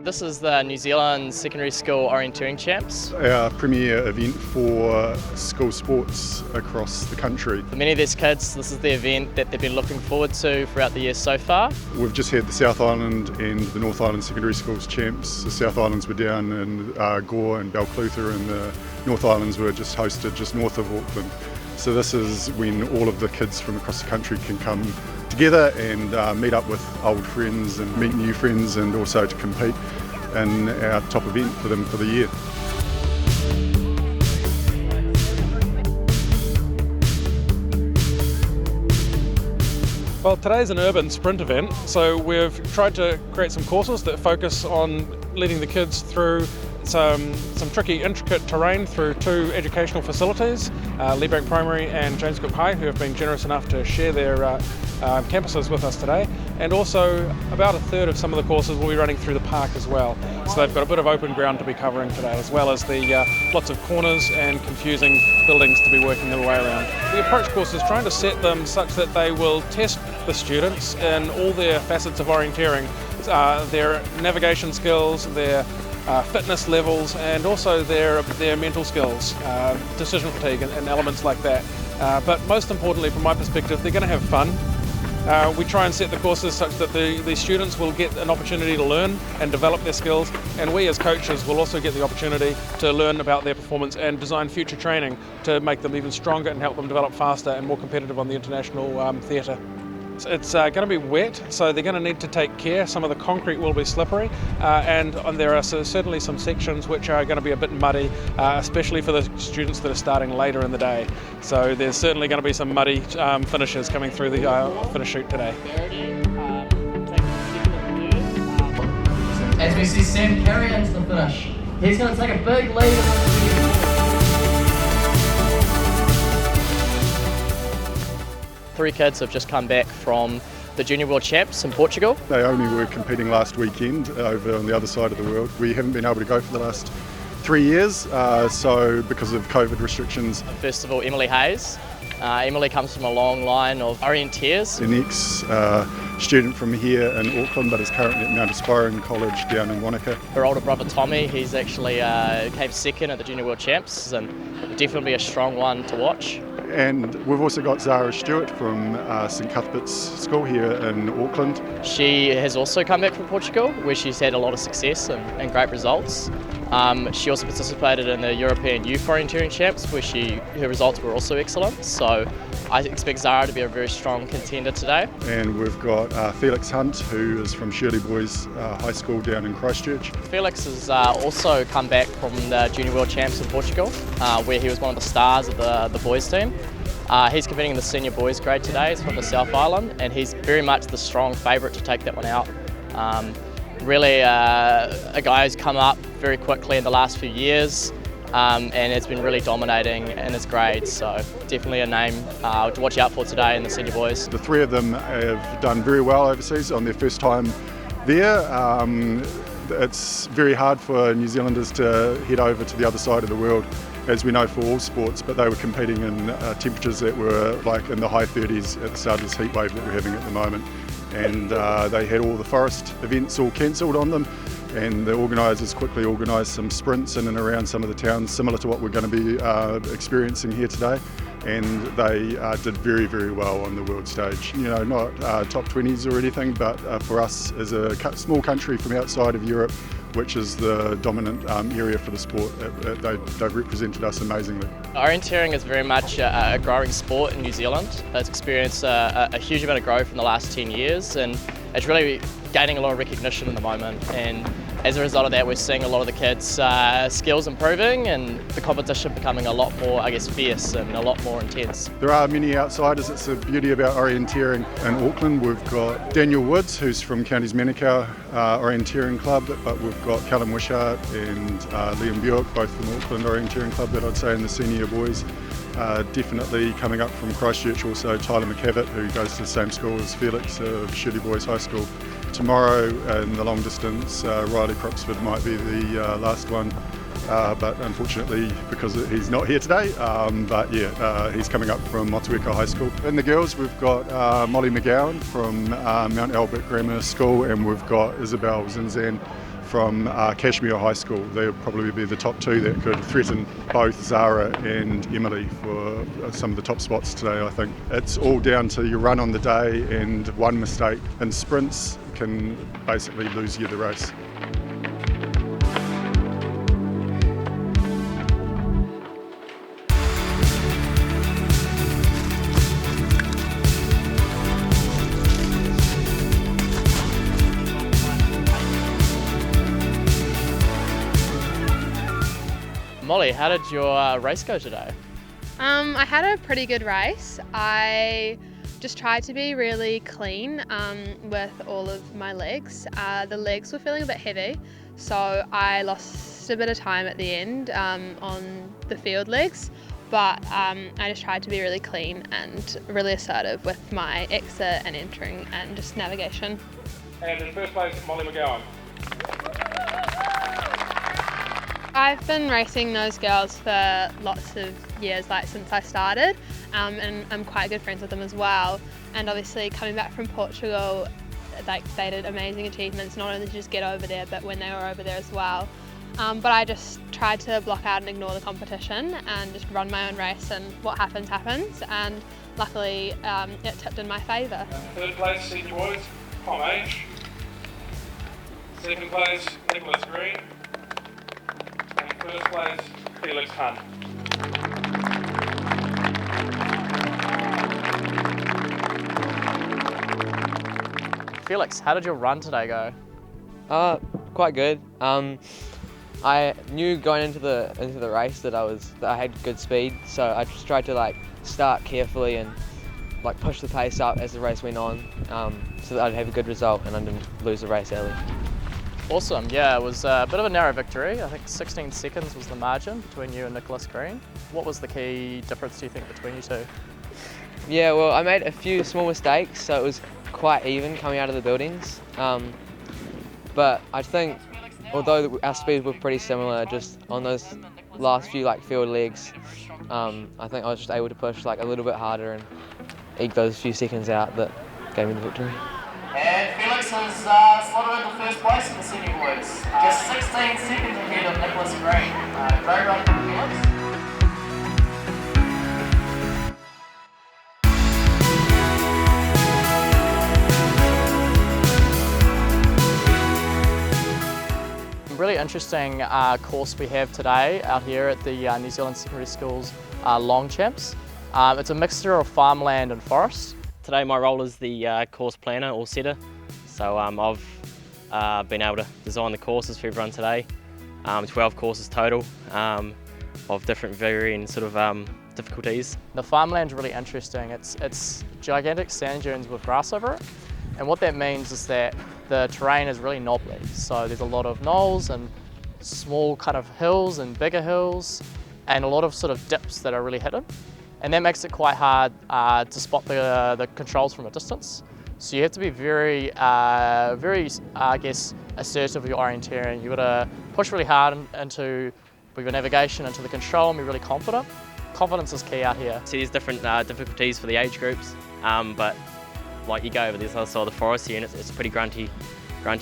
This is the New Zealand Secondary School Orienteering Champs. Our premier event for school sports across the country. For many of these kids, this is the event that they've been looking forward to throughout the year so far. We've just had the South Island and the North Island Secondary Schools Champs. The South Islands were down in Gore and Balclutha, and the North Islands were just hosted just north of Auckland. So this is when all of the kids from across the country can come together and meet up with old friends and meet new friends, and also to compete in our top event for them for the year. Well, today's an urban sprint event, so we've tried to create some courses that focus on leading the kids through some tricky, intricate terrain through two educational facilities, Leebank Primary and James Cook High, who have been generous enough to share their campuses with us today. And also about a third of some of the courses will be running through the park as well. So they've got a bit of open ground to be covering today, as well as the lots of corners and confusing buildings to be working their way around. The approach course is trying to set them such that they will test the students in all their facets of orienteering, their navigation skills, their fitness levels, and also their mental skills, decision fatigue and elements like that. But most importantly, from my perspective, they're going to have fun. We try and set the courses such that the students will get an opportunity to learn and develop their skills, and we as coaches will also get the opportunity to learn about their performance and design future training to make them even stronger and help them develop faster and more competitive on the international theatre. It's going to be wet, so they're going to need to take care. Some of the concrete will be slippery, and there are certainly some sections which are going to be a bit muddy, especially for the students that are starting later in the day. So there's certainly going to be some muddy finishes coming through the finish shoot today. As we see Sam carry into the finish, he's going to take a big lead. Three kids have just come back from the Junior World Champs in Portugal. They only were competing last weekend over on the other side of the world. We haven't been able to go for the last 3 years, so because of COVID restrictions. First of all, Emily Hayes. Emily comes from a long line of orienteers. An ex-student from here in Auckland, but is currently at Mount Aspiring College down in Wanaka. Her older brother Tommy, he's actually came second at the Junior World Champs, and definitely a strong one to watch. And we've also got Zara Stewart from St Cuthbert's School here in Auckland. She has also come back from Portugal, where she's had a lot of success and great results. She also participated in the European Youth Orienteering Champs, where her results were also excellent. So I expect Zara to be a very strong contender today. And we've got Felix Hunt, who is from Shirley Boys High School down in Christchurch. Felix has also come back from the Junior World Champs in Portugal, where he was one of the stars of the boys team. He's competing in the senior boys grade today. He's from the South Island, and he's very much the strong favourite to take that one out. Really a guy who's come up very quickly in the last few years, and has been really dominating in his grades, so definitely a name to watch out for today in the senior boys. The three of them have done very well overseas on their first time there. It's very hard for New Zealanders to head over to the other side of the world, as we know, for all sports, but they were competing in temperatures that were like in the high 30s at the start of this heat wave that we're having at the moment. And they had all the forest events all cancelled on them, and the organisers quickly organised some sprints in and around some of the towns similar to what we're going to be experiencing here today, and they did very, very well on the world stage. You know, not top 20s or anything, but for us as a small country from outside of Europe, which is the dominant area for the sport, they've represented us amazingly. Orienteering is very much a growing sport in New Zealand. It's experienced a huge amount of growth in the last 10 years, and it's really gaining a lot of recognition at the moment. And as a result of that, we're seeing a lot of the kids' skills improving, and the competition becoming a lot more, I guess, fierce and a lot more intense. There are many outsiders. It's the beauty about orienteering in Auckland. We've got Daniel Woods, who's from Counties Manukau Orienteering Club, but we've got Callum Wishart and Liam Bjork, both from Auckland Orienteering Club, that I'd say in the senior boys. Definitely coming up from Christchurch, also Tyler McCavitt, who goes to the same school as Felix of Shirley Boys High School. Tomorrow in the long distance, Riley Croxford might be the last one, but unfortunately because he's not here today, he's coming up from Motueka High School. In the girls, we've got Molly McGowan from Mount Albert Grammar School, and we've got Isabel Zinzan from Cashmere High School. They'll probably be the top two that could threaten both Zara and Emily for some of the top spots today, I think. It's all down to your run on the day, and one mistake in sprints can basically lose you the race. Molly, how did your race go today? I had a pretty good race. I just tried to be really clean with all of my legs. The legs were feeling a bit heavy, so I lost a bit of time at the end on the field legs, but I just tried to be really clean and really assertive with my exit and entering and just navigation. And in first place, Molly McGowan. I've been racing those girls for lots of years, like since I started, and I'm quite good friends with them as well. And obviously coming back from Portugal, like they did amazing achievements, not only to just get over there, but when they were over there as well. But I just tried to block out and ignore the competition and just run my own race, and what happens, happens. And luckily it tipped in my favour. Third place, senior boys, Tom H. Second place, Nicholas Green. First place, Felix Hunt. Felix, how did your run today go? Quite good. I knew going into the race that I had good speed, so I just tried to start carefully and push the pace up as the race went on, so that I'd have a good result and I didn't lose the race early. Awesome, yeah, it was a bit of a narrow victory. I think 16 seconds was the margin between you and Nicholas Green. What was the key difference, do you think, between you two? Yeah, well, I made a few small mistakes, so it was quite even coming out of the buildings. But I think, although our speeds were pretty similar, just on those last few field legs, I think I was just able to push a little bit harder and eke those few seconds out that gave me the victory. And Felix has slotted into first place in the senior boys. Just 16 seconds ahead of Nicholas Green. Great run from Felix. Really interesting course we have today out here at the New Zealand Secondary Schools Long Champs. It's a mixture of farmland and forest. Today my role is the course planner or setter, so I've been able to design the courses for everyone today. 12 courses total of different varying difficulties. The farmland's really interesting. It's gigantic sand dunes with grass over it, and what that means is that the terrain is really knobbly. So there's a lot of knolls and small kind of hills and bigger hills, and a lot of dips that are really hidden. And that makes it quite hard to spot the controls from a distance. So you have to be very, I guess, assertive with your orienteering. You've got to push really hard with your navigation into the control and be really confident. Confidence is key out here. So there's different difficulties for the age groups, but you go over this other side of the forest here and it's a pretty grunty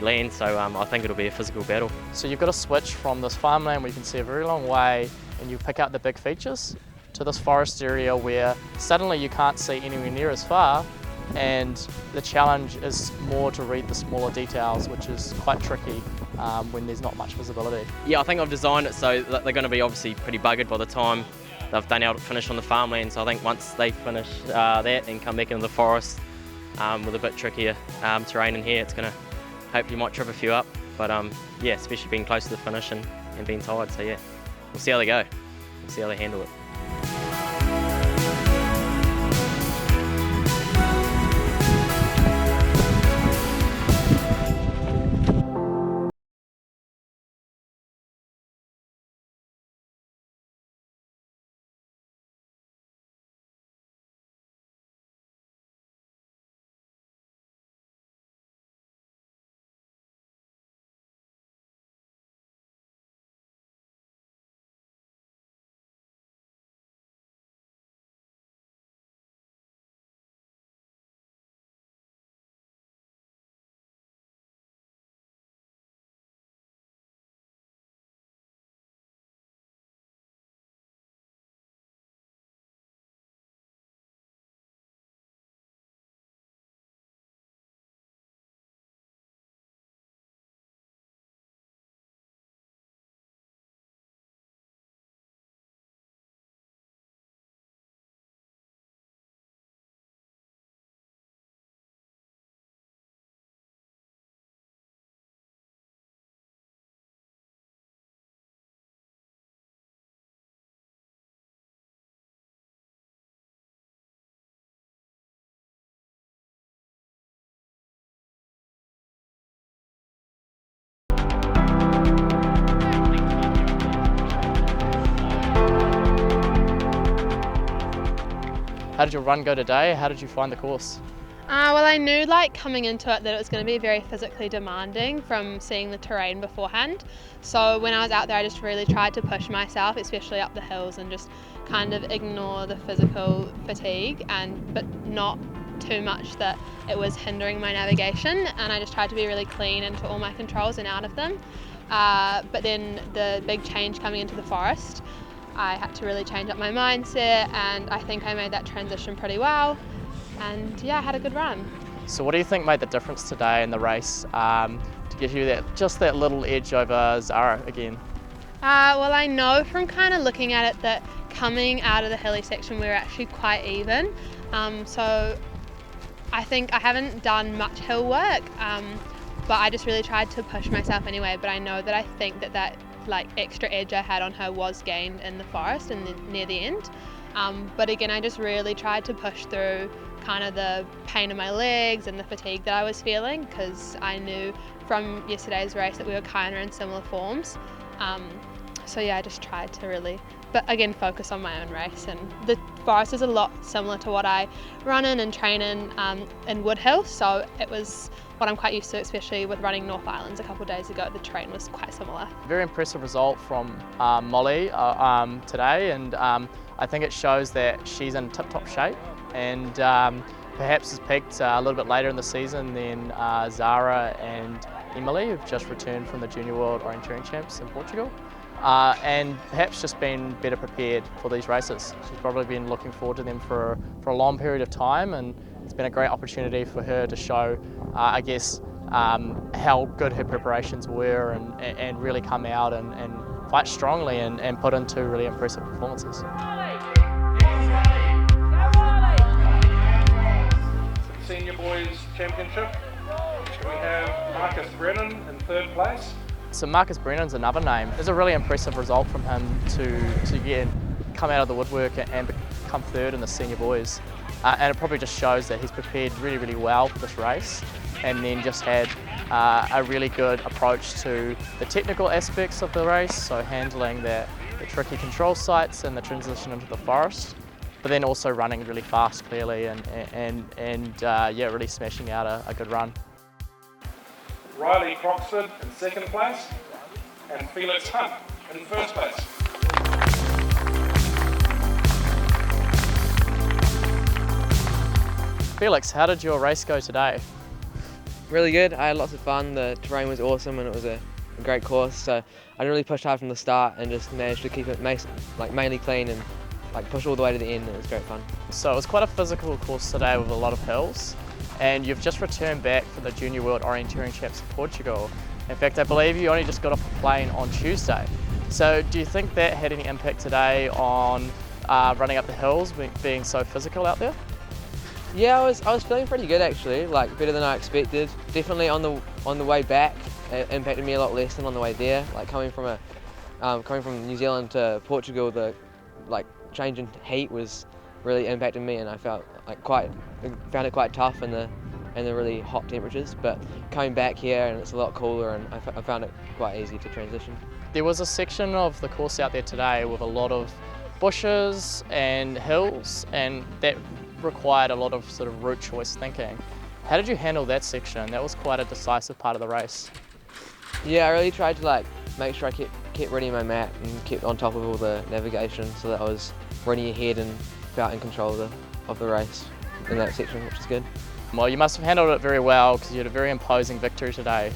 land, so I think it'll be a physical battle. So you've got to switch from this farmland where you can see a very long way and you pick out the big features, to this forest area where suddenly you can't see anywhere near as far, and the challenge is more to read the smaller details, which is quite tricky when there's not much visibility. Yeah, I think I've designed it so that they're going to be obviously pretty buggered by the time they've been able to finish on the farmland, so I think once they finish that and come back into the forest with a bit trickier terrain in here, it's going to hopefully might trip a few up, but yeah, especially being close to the finish and being tired, so yeah, we'll see how they go, we'll see how they handle it. How did your run go today? How did you find the course? Well, I knew like coming into it that it was going to be very physically demanding from seeing the terrain beforehand. So when I was out there, I just really tried to push myself, especially up the hills, and just kind of ignore the physical fatigue, but not too much that it was hindering my navigation. And I just tried to be really clean into all my controls and out of them. But then the big change coming into the forest, I had to really change up my mindset, and I think I made that transition pretty well. And yeah, I had a good run. So what do you think made the difference today in the race to give you that little edge over Zara again? Well, I know from kind of looking at it that coming out of the hilly section we were actually quite even. So I think I haven't done much hill work, but I just really tried to push myself anyway. But I know that I think that like extra edge I had on her was gained in the forest and near the end. But again, I just really tried to push through kind of the pain in my legs and the fatigue that I was feeling, because I knew from yesterday's race that we were kind of in similar forms. So yeah, I just tried to really, but again, focus on my own race. And the forest is a lot similar to what I run in and train in Woodhill, so it was what I'm quite used to, especially with running North Islands a couple of days ago. The terrain was quite similar. Very impressive result from Molly today, and I think it shows that she's in tip-top shape, and perhaps has peaked a little bit later in the season than Zara and Emily, who've just returned from the Junior World Orienteering Champs in Portugal, and perhaps just been better prepared for these races. She's probably been looking forward to them for a long period of time, and it's been a great opportunity for her to show, I guess, how good her preparations were, and really come out and fight strongly and put into really impressive performances. Senior Boys Championship, we have Marcus Brennan in 3rd place. So Marcus Brennan's another name. It's a really impressive result from him to come out of the woodwork and become 3rd in the Senior Boys. And it probably just shows that he's prepared really, really well for this race, and then just had a really good approach to the technical aspects of the race, so handling the tricky control sites and the transition into the forest, but then also running really fast, clearly, and yeah, really smashing out a good run. Riley Croxford in 2nd place, and Felix Hunt in 1st place. Felix, how did your race go today? Really good. I had lots of fun. The terrain was awesome and it was a great course. So I really pushed hard from the start and just managed to keep it mainly clean and push all the way to the end. And it was great fun. So it was quite a physical course today with a lot of hills, and you've just returned back from the Junior World Orienteering Champs in Portugal. In fact, I believe you only just got off the plane on Tuesday. So do you think that had any impact today on running up the hills, being so physical out there? Yeah, I was feeling pretty good actually, better than I expected. Definitely on the way back, it impacted me a lot less than on the way there. Coming from New Zealand to Portugal, the change in heat was really impacting me, and I felt found it quite tough in the really hot temperatures. But coming back here and it's a lot cooler, and I found it quite easy to transition. There was a section of the course out there today with a lot of bushes and hills, and that required a lot of sort of route choice thinking. How did you handle that section? That was quite a decisive part of the race. Yeah, I really tried to make sure I kept ready my map and kept on top of all the navigation, so that I was running ahead and felt in control of the race in that section, which is good. Well, you must have handled it very well, because you had a very imposing victory today.